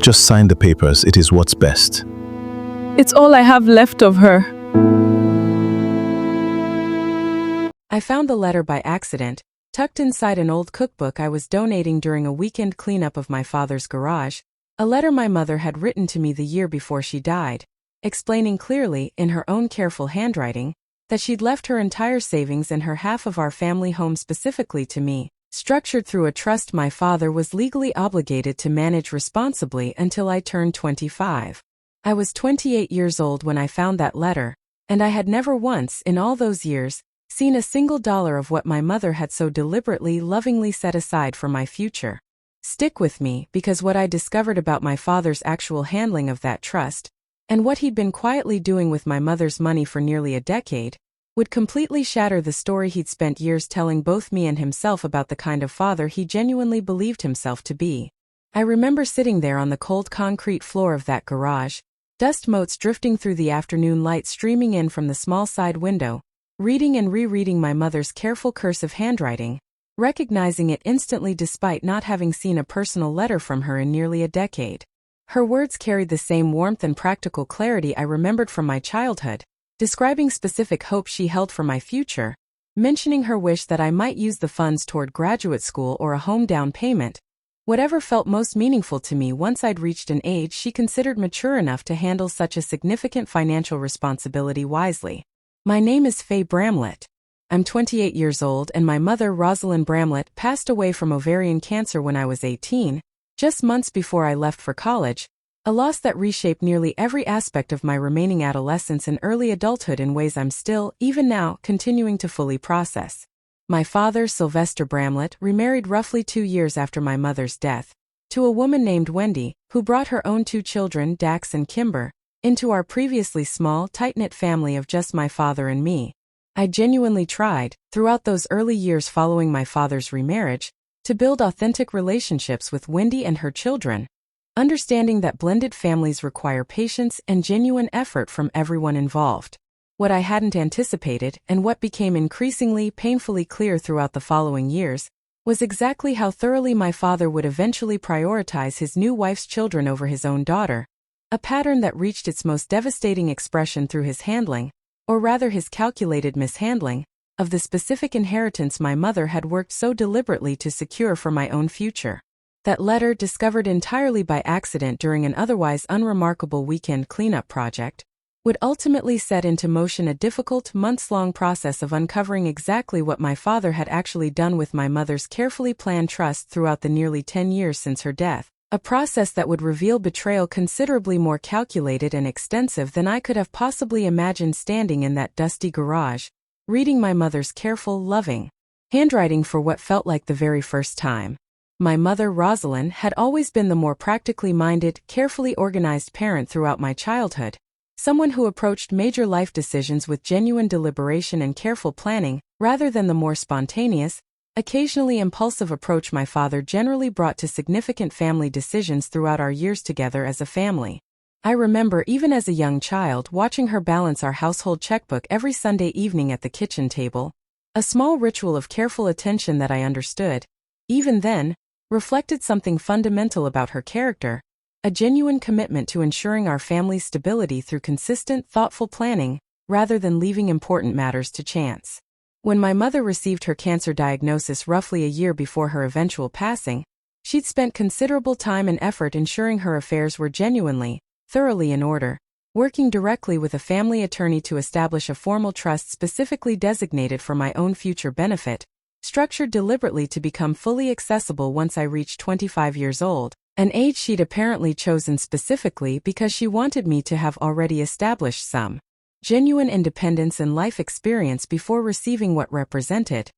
Just sign the papers, it is what's best. It's all I have left of her. I found the letter by accident, tucked inside an old cookbook I was donating during a weekend cleanup of my father's garage, a letter my mother had written to me the year before she died, explaining clearly, in her own careful handwriting, that she'd left her entire savings and her half of our family home specifically to me, structured through a trust my father was legally obligated to manage responsibly until I turned 25. I was 28 years old when I found that letter, and I had never once, in all those years, seen a single dollar of what my mother had so deliberately, lovingly set aside for my future. Stick with me, because what I discovered about my father's actual handling of that trust, and what he'd been quietly doing with my mother's money for nearly a decade, would completely shatter the story he'd spent years telling both me and himself about the kind of father he genuinely believed himself to be. I remember sitting there on the cold concrete floor of that garage, dust motes drifting through the afternoon light streaming in from the small side window, reading and rereading my mother's careful cursive handwriting, recognizing it instantly despite not having seen a personal letter from her in nearly a decade. Her words carried the same warmth and practical clarity I remembered from my childhood, describing specific hopes she held for my future, mentioning her wish that I might use the funds toward graduate school or a home down payment, whatever felt most meaningful to me once I'd reached an age she considered mature enough to handle such a significant financial responsibility wisely. My name is Faye Bramlett. I'm 28 years old and my mother, Rosalind Bramlett, passed away from ovarian cancer when I was 18, just months before I left for college, a loss that reshaped nearly every aspect of my remaining adolescence and early adulthood in ways I'm still, even now, continuing to fully process. My father, Sylvester Bramlett, remarried roughly 2 years after my mother's death, to a woman named Wendy, who brought her own 2 children, Dax and Kimber, into our previously small, tight-knit family of just my father and me. I genuinely tried, throughout those early years following my father's remarriage, to build authentic relationships with Wendy and her children, understanding that blended families require patience and genuine effort from everyone involved. What I hadn't anticipated, and what became increasingly painfully clear throughout the following years, was exactly how thoroughly my father would eventually prioritize his new wife's children over his own daughter, a pattern that reached its most devastating expression through his handling, or rather his calculated mishandling, of the specific inheritance my mother had worked so deliberately to secure for my own future. That letter, discovered entirely by accident during an otherwise unremarkable weekend cleanup project, would ultimately set into motion a difficult, months-long process of uncovering exactly what my father had actually done with my mother's carefully planned trust throughout the nearly 10 years since her death. A process that would reveal betrayal considerably more calculated and extensive than I could have possibly imagined standing in that dusty garage, reading my mother's careful, loving handwriting for what felt like the very first time. My mother, Rosalind, had always been the more practically minded, carefully organized parent throughout my childhood, someone who approached major life decisions with genuine deliberation and careful planning, rather than the more spontaneous, occasionally impulsive approach my father generally brought to significant family decisions throughout our years together as a family. I remember, even as a young child, watching her balance our household checkbook every Sunday evening at the kitchen table, a small ritual of careful attention that I understood, even then, reflected something fundamental about her character, a genuine commitment to ensuring our family's stability through consistent, thoughtful planning, rather than leaving important matters to chance. When my mother received her cancer diagnosis roughly a year before her eventual passing, she'd spent considerable time and effort ensuring her affairs were genuinely, thoroughly in order, working directly with a family attorney to establish a formal trust specifically designated for my own future benefit, structured deliberately to become fully accessible once I reached 25 years old, an age she'd apparently chosen specifically because she wanted me to have already established some genuine independence and life experience before receiving what represented,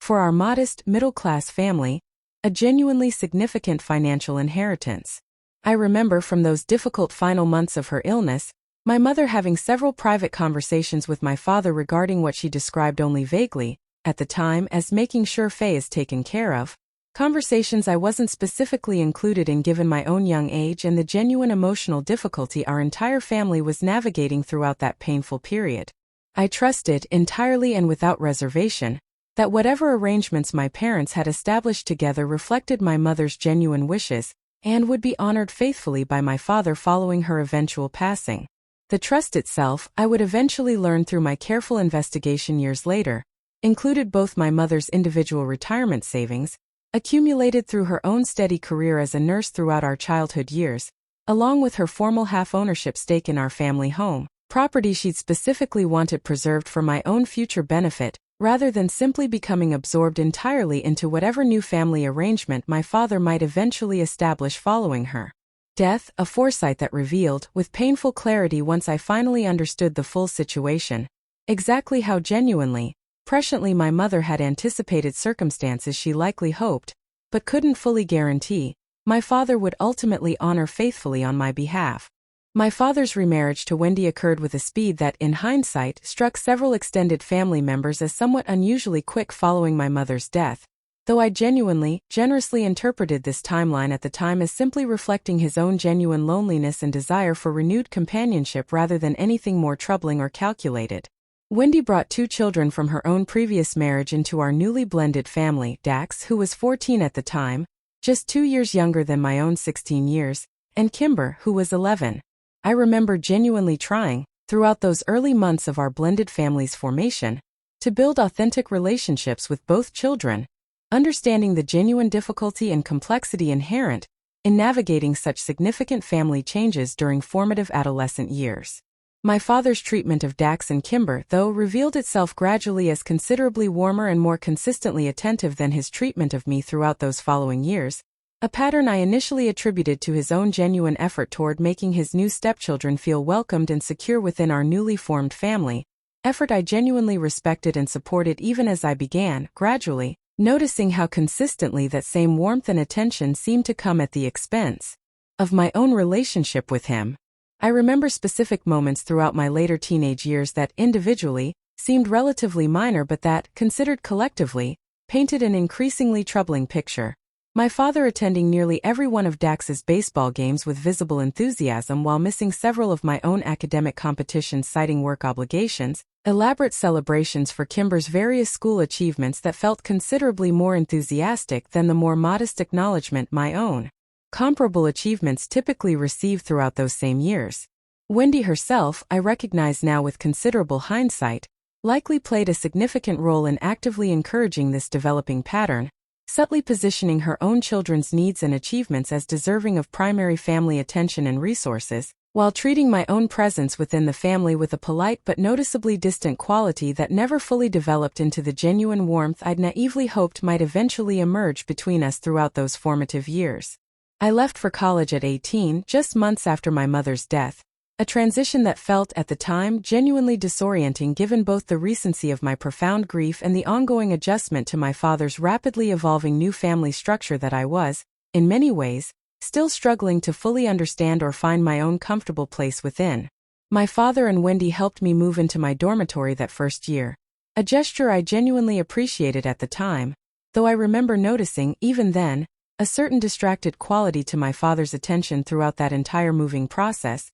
for our modest, middle-class family, a genuinely significant financial inheritance. I remember from those difficult final months of her illness, my mother having several private conversations with my father regarding what she described only vaguely, at the time, as making sure Faye is taken care of, conversations I wasn't specifically included in given my own young age and the genuine emotional difficulty our entire family was navigating throughout that painful period. I trusted, entirely and without reservation, that whatever arrangements my parents had established together reflected my mother's genuine wishes, and would be honored faithfully by my father following her eventual passing. The trust itself, I would eventually learn through my careful investigation years later, included both my mother's individual retirement savings, accumulated through her own steady career as a nurse throughout our childhood years, along with her formal half-ownership stake in our family home, property she'd specifically wanted preserved for my own future benefit, rather than simply becoming absorbed entirely into whatever new family arrangement my father might eventually establish following her death, a foresight that revealed, with painful clarity once I finally understood the full situation, exactly how genuinely, presciently my mother had anticipated circumstances she likely hoped, but couldn't fully guarantee, my father would ultimately honor faithfully on my behalf. My father's remarriage to Wendy occurred with a speed that, in hindsight, struck several extended family members as somewhat unusually quick following my mother's death, though I generously interpreted this timeline at the time as simply reflecting his own genuine loneliness and desire for renewed companionship rather than anything more troubling or calculated. Wendy brought 2 children from her own previous marriage into our newly blended family, Dax, who was 14 at the time, just 2 years younger than my own 16 years, and Kimber, who was 11. I remember genuinely trying, throughout those early months of our blended family's formation, to build authentic relationships with both children, understanding the genuine difficulty and complexity inherent in navigating such significant family changes during formative adolescent years. My father's treatment of Dax and Kimber, though, revealed itself gradually as considerably warmer and more consistently attentive than his treatment of me throughout those following years, a pattern I initially attributed to his own genuine effort toward making his new stepchildren feel welcomed and secure within our newly formed family, effort I genuinely respected and supported even as I began, gradually, noticing how consistently that same warmth and attention seemed to come at the expense of my own relationship with him. I remember specific moments throughout my later teenage years that, individually, seemed relatively minor but that, considered collectively, painted an increasingly troubling picture. My father attending nearly every one of Dax's baseball games with visible enthusiasm while missing several of my own academic competitions citing work obligations, elaborate celebrations for Kimber's various school achievements that felt considerably more enthusiastic than the more modest acknowledgement my own comparable achievements typically received throughout those same years. Wendy herself, I recognize now with considerable hindsight, likely played a significant role in actively encouraging this developing pattern, subtly positioning her own children's needs and achievements as deserving of primary family attention and resources, while treating my own presence within the family with a polite but noticeably distant quality that never fully developed into the genuine warmth I'd naively hoped might eventually emerge between us throughout those formative years. I left for college at 18, just months after my mother's death, a transition that felt, at the time, genuinely disorienting given both the recency of my profound grief and the ongoing adjustment to my father's rapidly evolving new family structure that I was, in many ways, still struggling to fully understand or find my own comfortable place within. My father and Wendy helped me move into my dormitory that first year, a gesture I genuinely appreciated at the time, though I remember noticing, even then, a certain distracted quality to my father's attention throughout that entire moving process,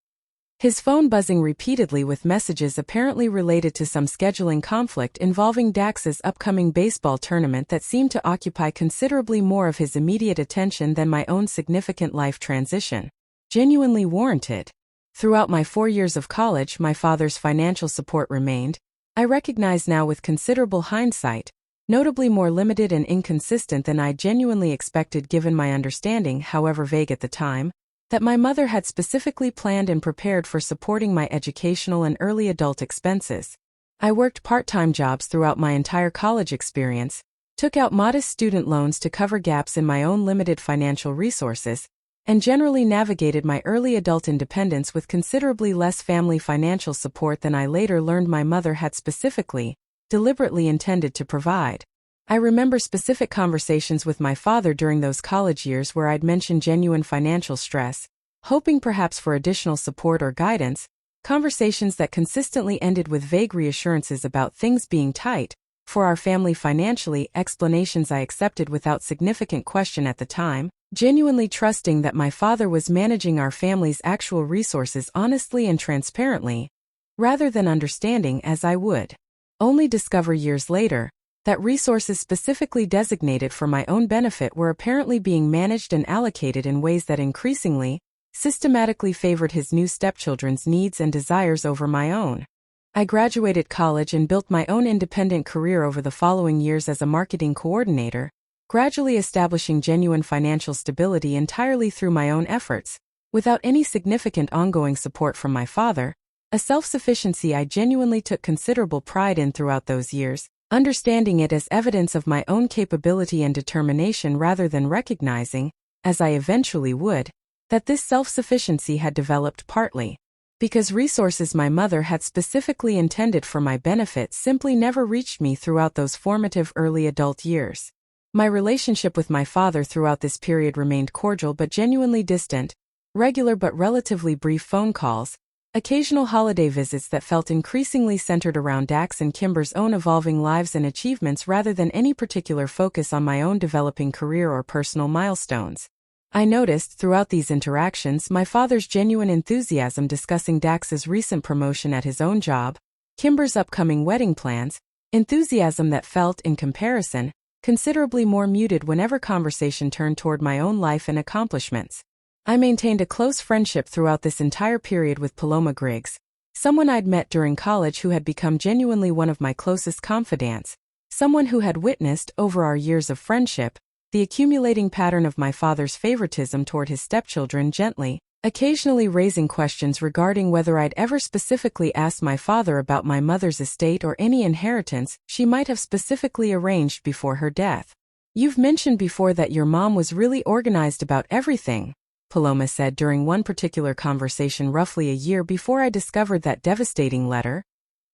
his phone buzzing repeatedly with messages apparently related to some scheduling conflict involving Dax's upcoming baseball tournament that seemed to occupy considerably more of his immediate attention than my own significant life transition. Genuinely warranted. Throughout my 4 years of college, my father's financial support remained, I recognize now with considerable hindsight, notably more limited and inconsistent than I genuinely expected given my understanding, however vague at the time, that my mother had specifically planned and prepared for supporting my educational and early adult expenses. I worked part-time jobs throughout my entire college experience, took out modest student loans to cover gaps in my own limited financial resources, and generally navigated my early adult independence with considerably less family financial support than I later learned my mother had specifically, deliberately intended to provide. I remember specific conversations with my father during those college years where I'd mentioned genuine financial stress, hoping perhaps for additional support or guidance, conversations that consistently ended with vague reassurances about things being tight for our family financially, explanations I accepted without significant question at the time, genuinely trusting that my father was managing our family's actual resources honestly and transparently, rather than understanding, as I would only discover years later, that resources specifically designated for my own benefit were apparently being managed and allocated in ways that increasingly, systematically favored his new stepchildren's needs and desires over my own. I graduated college and built my own independent career over the following years as a marketing coordinator, gradually establishing genuine financial stability entirely through my own efforts, without any significant ongoing support from my father, a self-sufficiency I genuinely took considerable pride in throughout those years, understanding it as evidence of my own capability and determination rather than recognizing, as I eventually would, that this self-sufficiency had developed partly because resources my mother had specifically intended for my benefit simply never reached me throughout those formative early adult years. My relationship with my father throughout this period remained cordial but genuinely distant, regular but relatively brief phone calls, occasional holiday visits that felt increasingly centered around Dax and Kimber's own evolving lives and achievements rather than any particular focus on my own developing career or personal milestones. I noticed throughout these interactions my father's genuine enthusiasm discussing Dax's recent promotion at his own job, Kimber's upcoming wedding plans, enthusiasm that felt, in comparison, considerably more muted whenever conversation turned toward my own life and accomplishments. I maintained a close friendship throughout this entire period with Paloma Griggs, someone I'd met during college who had become genuinely one of my closest confidants, someone who had witnessed, over our years of friendship, the accumulating pattern of my father's favoritism toward his stepchildren gently, occasionally raising questions regarding whether I'd ever specifically asked my father about my mother's estate or any inheritance she might have specifically arranged before her death. "You've mentioned before that your mom was really organized about everything," Paloma said during one particular conversation roughly a year before I discovered that devastating letter.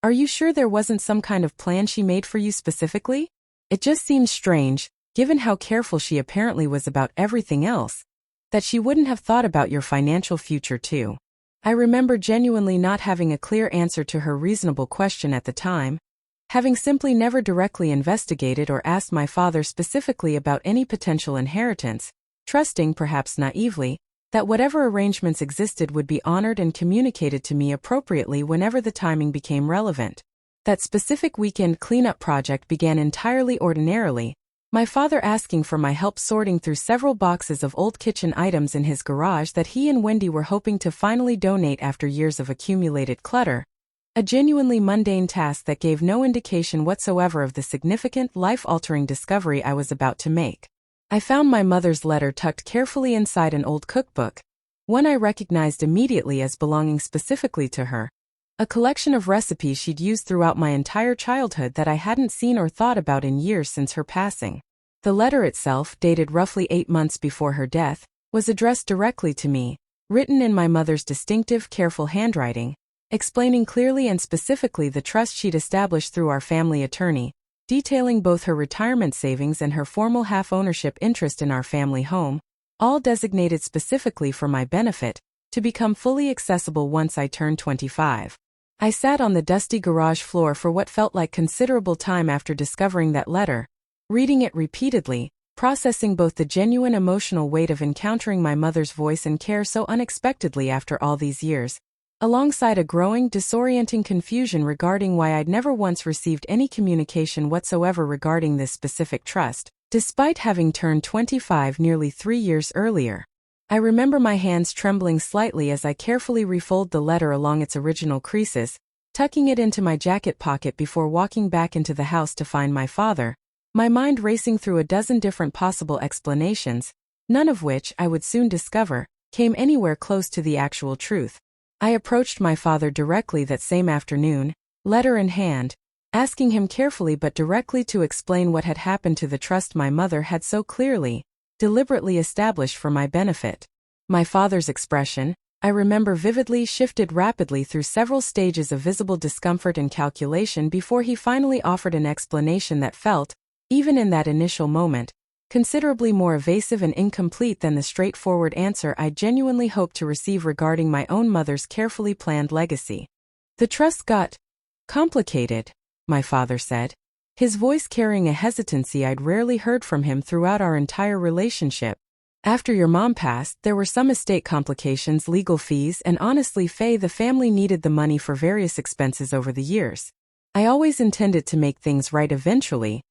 "Are you sure there wasn't some kind of plan she made for you specifically? It just seems strange, given how careful she apparently was about everything else, that she wouldn't have thought about your financial future too." I remember genuinely not having a clear answer to her reasonable question at the time, having simply never directly investigated or asked my father specifically about any potential inheritance, trusting, perhaps naively, that whatever arrangements existed would be honored and communicated to me appropriately whenever the timing became relevant. That specific weekend cleanup project began entirely ordinarily, my father asking for my help sorting through several boxes of old kitchen items in his garage that he and Wendy were hoping to finally donate after years of accumulated clutter, a genuinely mundane task that gave no indication whatsoever of the significant, life-altering discovery I was about to make. I found my mother's letter tucked carefully inside an old cookbook, one I recognized immediately as belonging specifically to her, a collection of recipes she'd used throughout my entire childhood that I hadn't seen or thought about in years since her passing. The letter itself, dated roughly 8 months before her death, was addressed directly to me, written in my mother's distinctive, careful handwriting, explaining clearly and specifically the trust she'd established through our family attorney, detailing both her retirement savings and her formal half-ownership interest in our family home, all designated specifically for my benefit, to become fully accessible once I turned 25. I sat on the dusty garage floor for what felt like considerable time after discovering that letter, reading it repeatedly, processing both the genuine emotional weight of encountering my mother's voice and care so unexpectedly after all these years, alongside a growing, disorienting confusion regarding why I'd never once received any communication whatsoever regarding this specific trust, despite having turned 25 nearly 3 years earlier. I remember my hands trembling slightly as I carefully refolded the letter along its original creases, tucking it into my jacket pocket before walking back into the house to find my father, my mind racing through a dozen different possible explanations, none of which, I would soon discover, came anywhere close to the actual truth. I approached my father directly that same afternoon, letter in hand, asking him carefully but directly to explain what had happened to the trust my mother had so clearly, deliberately established for my benefit. My father's expression, I remember vividly, shifted rapidly through several stages of visible discomfort and calculation before he finally offered an explanation that felt, even in that initial moment, considerably more evasive and incomplete than the straightforward answer I genuinely hoped to receive regarding my own mother's carefully planned legacy. "The trust got complicated," my father said, his voice carrying a hesitancy I'd rarely heard from him throughout our entire relationship. "After your mom passed, there were some estate complications, legal fees, and honestly, Faye, the family needed the money for various expenses over the years. I always intended to make things right eventually,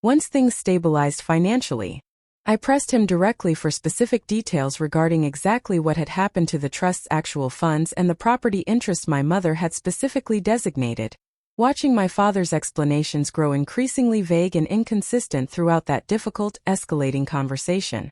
once things stabilized financially. I pressed him directly for specific details regarding exactly what had happened to the trust's actual funds and the property interests my mother had specifically designated. Watching my father's explanations grow increasingly vague and inconsistent throughout that difficult, escalating conversation.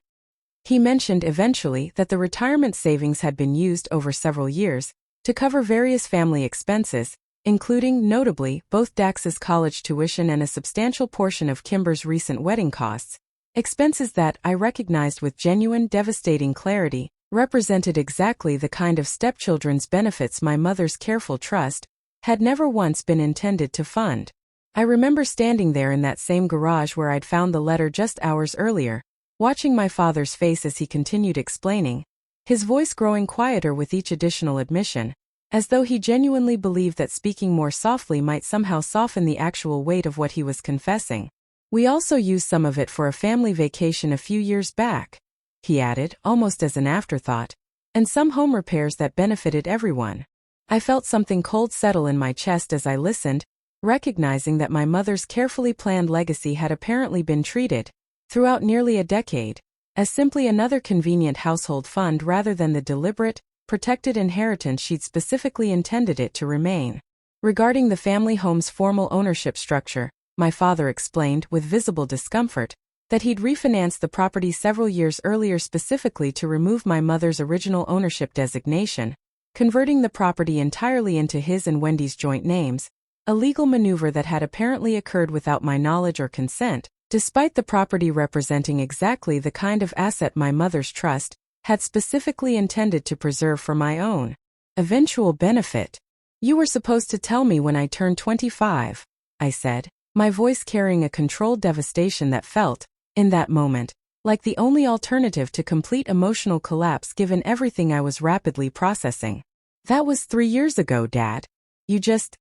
He mentioned eventually that the retirement savings had been used over several years to cover various family expenses, including, notably, both Dax's college tuition and a substantial portion of Kimber's recent wedding costs, expenses that, I recognized with genuine, devastating clarity, represented exactly the kind of stepchildren's benefits my mother's careful trust had never once been intended to fund. I remember standing there in that same garage where I'd found the letter just hours earlier, watching my father's face as he continued explaining, his voice growing quieter with each additional admission, as though he genuinely believed that speaking more softly might somehow soften the actual weight of what he was confessing. "We also used some of it for a family vacation a few years back," he added, almost as an afterthought, "and some home repairs that benefited everyone." I felt something cold settle in my chest as I listened, recognizing that my mother's carefully planned legacy had apparently been treated, throughout nearly a decade, as simply another convenient household fund rather than the deliberate, protected inheritance she'd specifically intended it to remain. Regarding the family home's formal ownership structure, my father explained, with visible discomfort, that he'd refinanced the property several years earlier specifically to remove my mother's original ownership designation, converting the property entirely into his and Wendy's joint names, a legal maneuver that had apparently occurred without my knowledge or consent, despite the property representing exactly the kind of asset my mother's trust had specifically intended to preserve for my own eventual benefit. "You were supposed to tell me when I turned 25, I said, my voice carrying a controlled devastation that felt, in that moment, like the only alternative to complete emotional collapse given everything I was rapidly processing. "That was 3 years ago, Dad. You just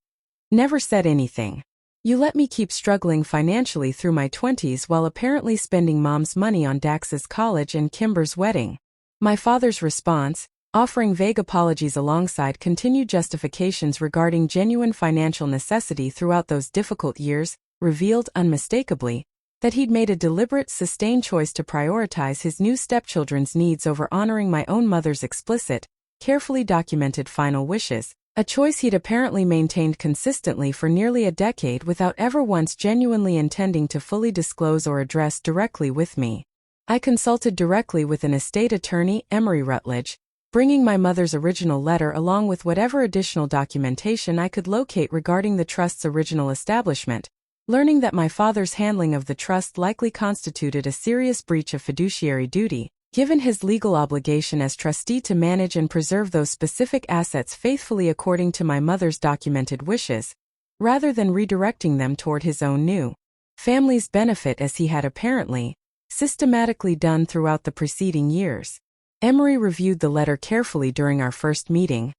never said anything. You let me keep struggling financially through my 20s while apparently spending Mom's money on Dax's college and Kimber's wedding." My father's response, offering vague apologies alongside continued justifications regarding genuine financial necessity throughout those difficult years, revealed unmistakably that he'd made a deliberate, sustained choice to prioritize his new stepchildren's needs over honoring my own mother's explicit, carefully documented final wishes, a choice he'd apparently maintained consistently for nearly a decade without ever once genuinely intending to fully disclose or address directly with me. I consulted directly with an estate attorney, Emery Rutledge, bringing my mother's original letter along with whatever additional documentation I could locate regarding the trust's original establishment, learning that my father's handling of the trust likely constituted a serious breach of fiduciary duty, given his legal obligation as trustee to manage and preserve those specific assets faithfully according to my mother's documented wishes, rather than redirecting them toward his own new family's benefit as he had apparently systematically done throughout the preceding years. Emery reviewed the letter carefully during our first meeting,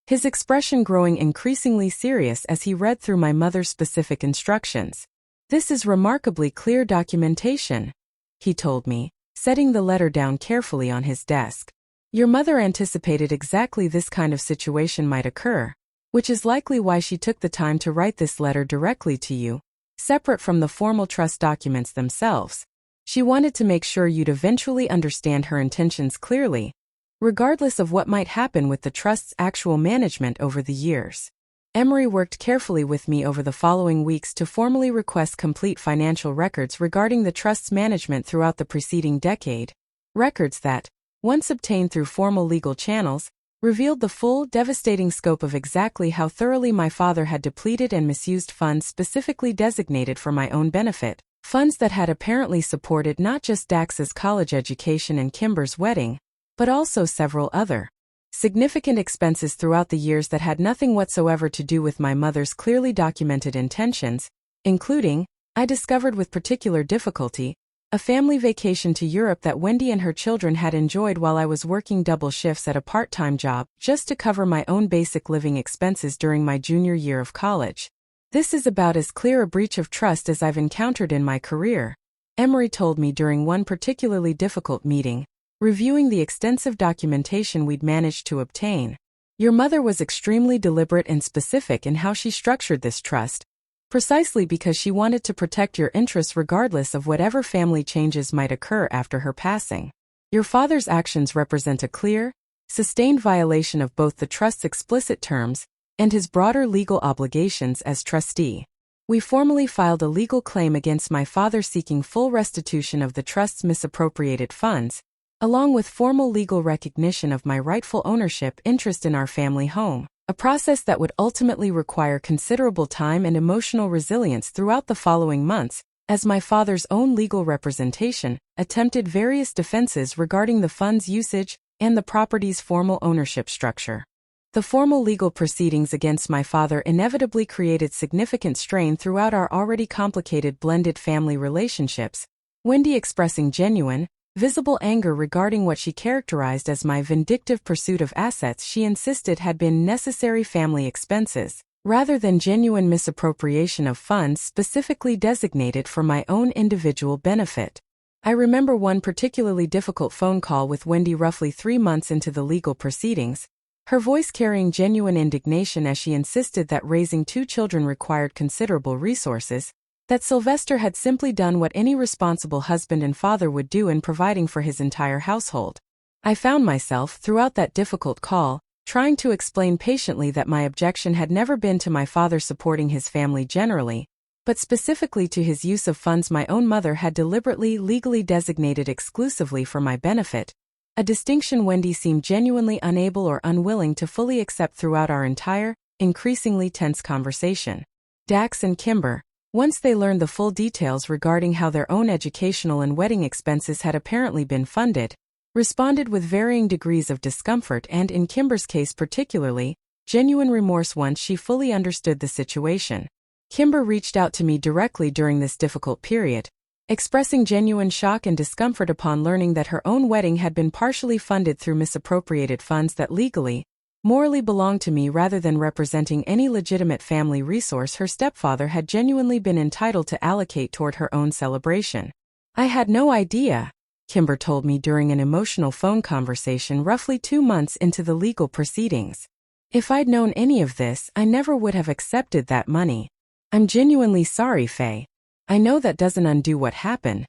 his expression growing increasingly serious as he read through my mother's specific instructions. "This is remarkably clear documentation," he told me, setting the letter down carefully on his desk. "Your mother anticipated exactly this kind of situation might occur, which is likely why she took the time to write this letter directly to you, separate from the formal trust documents themselves. She wanted to make sure you'd eventually understand her intentions clearly, regardless of what might happen with the trust's actual management over the years." Emery worked carefully with me over the following weeks to formally request complete financial records regarding the trust's management throughout the preceding decade, records that, once obtained through formal legal channels, revealed the full, devastating scope of exactly how thoroughly my father had depleted and misused funds specifically designated for my own benefit, funds that had apparently supported not just Dax's college education and Kimber's wedding, but also several other significant expenses throughout the years that had nothing whatsoever to do with my mother's clearly documented intentions, including, I discovered with particular difficulty, a family vacation to Europe that Wendy and her children had enjoyed while I was working double shifts at a part-time job just to cover my own basic living expenses during my junior year of college. "This is about as clear a breach of trust as I've encountered in my career," Emery told me during one particularly difficult meeting, reviewing the extensive documentation we'd managed to obtain. "Your mother was extremely deliberate and specific in how she structured this trust, precisely because she wanted to protect your interests regardless of whatever family changes might occur after her passing. Your father's actions represent a clear, sustained violation of both the trust's explicit terms and his broader legal obligations as trustee. We formally filed a legal claim against my father seeking full restitution of the trust's misappropriated funds, along with formal legal recognition of my rightful ownership interest in our family home, a process that would ultimately require considerable time and emotional resilience throughout the following months, as my father's own legal representation attempted various defenses regarding the fund's usage and the property's formal ownership structure. The formal legal proceedings against my father inevitably created significant strain throughout our already complicated blended family relationships, Wendy expressing genuine, visible anger regarding what she characterized as my vindictive pursuit of assets she insisted had been necessary family expenses, rather than genuine misappropriation of funds specifically designated for my own individual benefit. I remember one particularly difficult phone call with Wendy roughly 3 months into the legal proceedings, her voice carrying genuine indignation as she insisted that raising 2 children required considerable resources, that Sylvester had simply done what any responsible husband and father would do in providing for his entire household. I found myself, throughout that difficult call, trying to explain patiently that my objection had never been to my father supporting his family generally, but specifically to his use of funds my own mother had deliberately legally designated exclusively for my benefit, a distinction Wendy seemed genuinely unable or unwilling to fully accept throughout our entire, increasingly tense conversation. Dax and Kimber, once they learned the full details regarding how their own educational and wedding expenses had apparently been funded, responded with varying degrees of discomfort and, in Kimber's case particularly, genuine remorse once she fully understood the situation. Kimber reached out to me directly during this difficult period, expressing genuine shock and discomfort upon learning that her own wedding had been partially funded through misappropriated funds that legally, morally belonged to me rather than representing any legitimate family resource her stepfather had genuinely been entitled to allocate toward her own celebration. I had no idea, Kimber told me during an emotional phone conversation roughly 2 months into the legal proceedings. If I'd known any of this, I never would have accepted that money. I'm genuinely sorry, Faye. I know that doesn't undo what happened,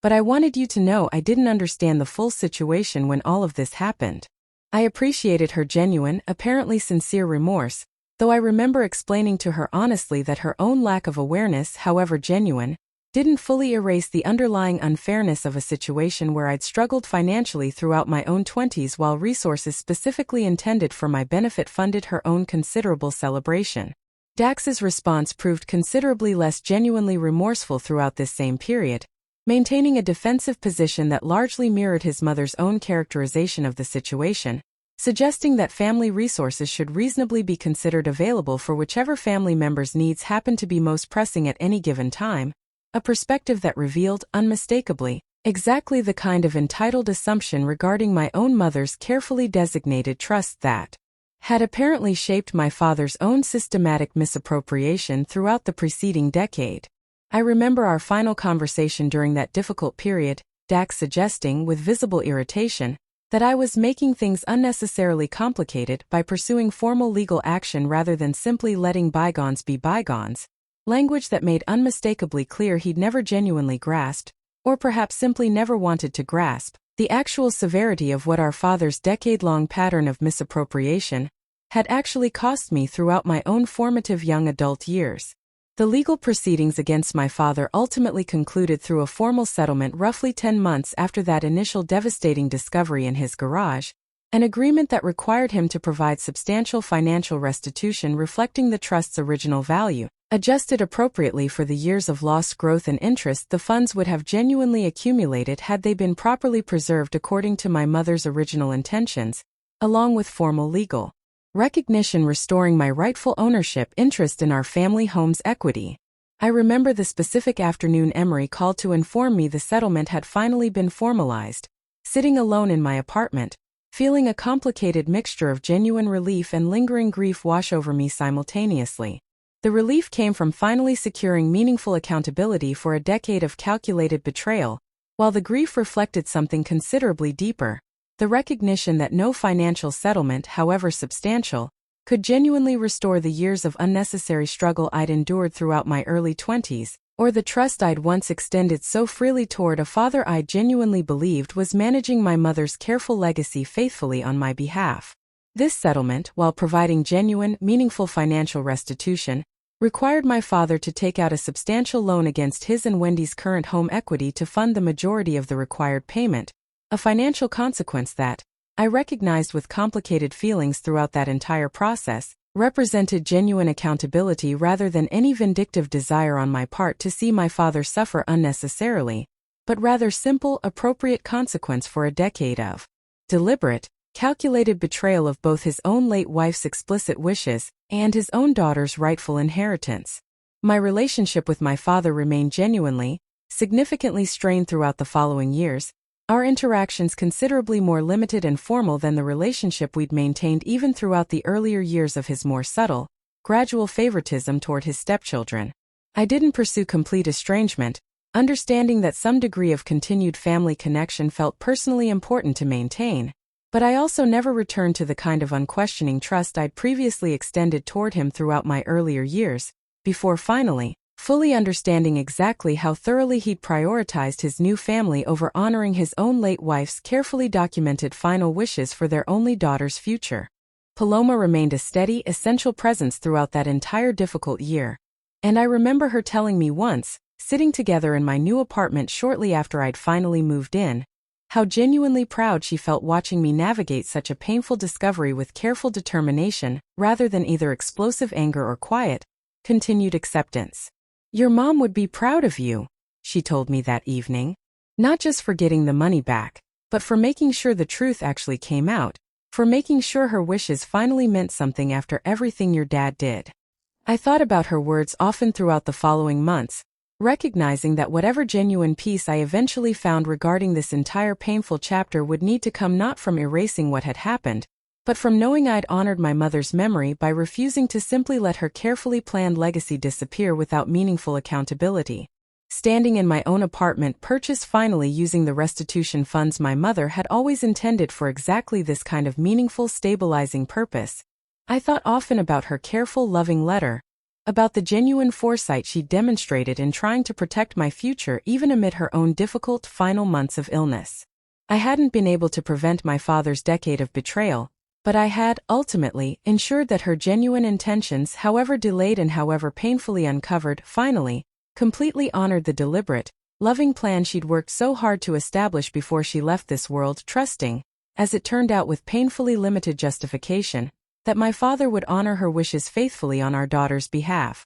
but I wanted you to know I didn't understand the full situation when all of this happened. I appreciated her genuine, apparently sincere remorse, though I remember explaining to her honestly that her own lack of awareness, however genuine, didn't fully erase the underlying unfairness of a situation where I'd struggled financially throughout my own 20s while resources specifically intended for my benefit funded her own considerable celebration. Dax's response proved considerably less genuinely remorseful throughout this same period, maintaining a defensive position that largely mirrored his mother's own characterization of the situation, suggesting that family resources should reasonably be considered available for whichever family member's needs happen to be most pressing at any given time, a perspective that revealed, unmistakably, exactly the kind of entitled assumption regarding my own mother's carefully designated trust that had apparently shaped my father's own systematic misappropriation throughout the preceding decade. I remember our final conversation during that difficult period, Dax suggesting, with visible irritation, that I was making things unnecessarily complicated by pursuing formal legal action rather than simply letting bygones be bygones, language that made unmistakably clear he'd never genuinely grasped, or perhaps simply never wanted to grasp, the actual severity of what our father's decade-long pattern of misappropriation had actually cost me throughout my own formative young adult years. The legal proceedings against my father ultimately concluded through a formal settlement roughly 10 months after that initial devastating discovery in his garage, an agreement that required him to provide substantial financial restitution reflecting the trust's original value, adjusted appropriately for the years of lost growth and interest the funds would have genuinely accumulated had they been properly preserved according to my mother's original intentions, along with formal legal recognition restoring my rightful ownership interest in our family home's equity. I remember the specific afternoon Emery called to inform me the settlement had finally been formalized, sitting alone in my apartment, feeling a complicated mixture of genuine relief and lingering grief wash over me simultaneously. The relief came from finally securing meaningful accountability for a decade of calculated betrayal, while the grief reflected something considerably deeper, the recognition that no financial settlement, however substantial, could genuinely restore the years of unnecessary struggle I'd endured throughout my early 20s, or the trust I'd once extended so freely toward a father I genuinely believed was managing my mother's careful legacy faithfully on my behalf. This settlement, while providing genuine, meaningful financial restitution, required my father to take out a substantial loan against his and Wendy's current home equity to fund the majority of the required payment, a financial consequence that, I recognized with complicated feelings throughout that entire process, represented genuine accountability rather than any vindictive desire on my part to see my father suffer unnecessarily, but rather simple, appropriate consequence for a decade of deliberate, calculated betrayal of both his own late wife's explicit wishes and his own daughter's rightful inheritance. My relationship with my father remained genuinely, significantly strained throughout the following years, our interactions considerably more limited and formal than the relationship we'd maintained even throughout the earlier years of his more subtle, gradual favoritism toward his stepchildren. I didn't pursue complete estrangement, understanding that some degree of continued family connection felt personally important to maintain, but I also never returned to the kind of unquestioning trust I'd previously extended toward him throughout my earlier years, before finally, fully understanding exactly how thoroughly he'd prioritized his new family over honoring his own late wife's carefully documented final wishes for their only daughter's future. Paloma remained a steady, essential presence throughout that entire difficult year, and I remember her telling me once, sitting together in my new apartment shortly after I'd finally moved in, how genuinely proud she felt watching me navigate such a painful discovery with careful determination, rather than either explosive anger or quiet, continued acceptance. "Your mom would be proud of you," she told me that evening. Not just for getting the money back, but for making sure the truth actually came out, for making sure her wishes finally meant something after everything your dad did. I thought about her words often throughout the following months, recognizing that whatever genuine peace I eventually found regarding this entire painful chapter would need to come not from erasing what had happened, but from knowing I'd honored my mother's memory by refusing to simply let her carefully planned legacy disappear without meaningful accountability. Standing in my own apartment purchased finally using the restitution funds my mother had always intended for exactly this kind of meaningful stabilizing purpose, I thought often about her careful, loving letter, about the genuine foresight she demonstrated in trying to protect my future even amid her own difficult final months of illness. I hadn't been able to prevent my father's decade of betrayal, but I had, ultimately, ensured that her genuine intentions, however delayed and however painfully uncovered, finally, completely honored the deliberate, loving plan she'd worked so hard to establish before she left this world, trusting, as it turned out with painfully limited justification, that my father would honor her wishes faithfully on our daughter's behalf.